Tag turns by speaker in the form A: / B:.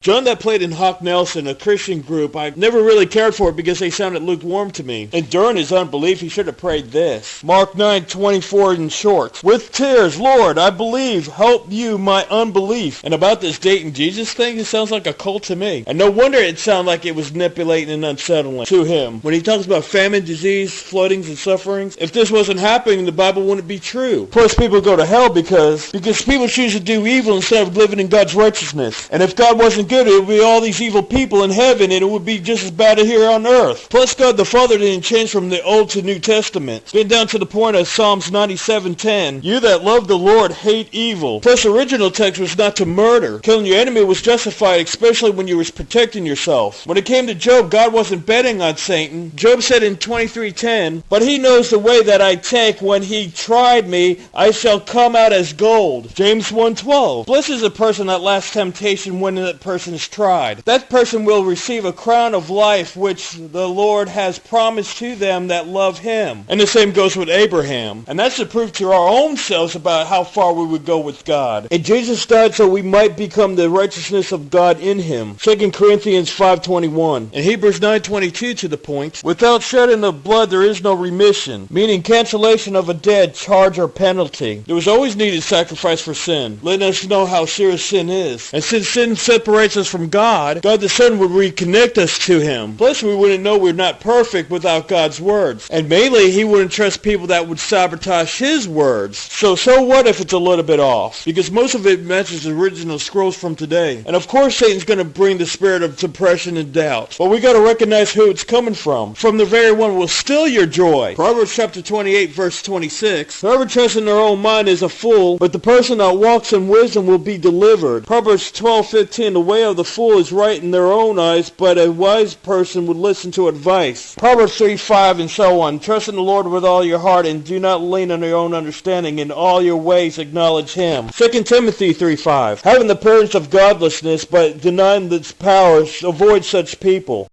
A: John that played in Hawk Nelson, a Christian group, I never really cared for it because they sounded lukewarm to me. And during his unbelief, he should have prayed this. Mark 9:24 in short. With tears, Lord, I believe, help you my unbelief. And about this dating Jesus thing, it sounds like a cult to me. And no wonder it sounded like it was manipulating and unsettling to him. When he talks about famine, disease, floodings, and sufferings, if this wasn't happening, the Bible wouldn't be true. Plus, people go to hell because people choose to do evil instead of living in God's righteousness. And if God wasn't good, it would be all these evil people in heaven, and it would be just as bad here on earth. Plus, God the Father didn't change from the Old to New Testament. It's been down to the point of Psalms 97:10. You that love the Lord hate evil. Plus, the original text was not to murder. Killing your enemy was justified, especially when you were protecting yourself. When it came to Job, God wasn't betting on Satan. Job said in 23:10, but he knows the way that I take. When he tried me, I shall come out as gold. James 1:12. Blessed is a person that last temptation when that person is tried. That person will receive a crown of life which the Lord has promised to them that love him. And the same goes with Abraham. And that's the proof to our own selves about how far we would go with God. And Jesus died so we might become the righteousness of God in him. 2 Corinthians 5:21. And Hebrews 9:22 to the point. Without shedding of blood there is no remission, meaning cancellation of a debt, charge, or penalty. There was always needed sacrifice for sin, letting us know how serious sin is. And since sin separates us from God, God the Son would reconnect us to him. Plus, we wouldn't know we're not perfect without God's words. And mainly, he wouldn't trust people that would sabotage his words. So what if it's a little bit off? Because most of it matches the original scrolls from today. And of course, Satan's going to bring the spirit of depression and doubt. But we got to recognize who it's coming from. From the very one who will steal your joy. Proverbs chapter 28, verse 26. Whoever trusts in their own mind is a fool, but the person that walks in wisdom will be delivered. Proverbs 12:15. The way of the fool is right in their own eyes, but a wise person would listen to advice. Proverbs 3:5 and so on. Trust in the Lord with all your heart and do not lean on your own understanding. In all your ways acknowledge him. 2 Timothy 3:5. Having the appearance of godlessness, but denying its powers, avoid such people.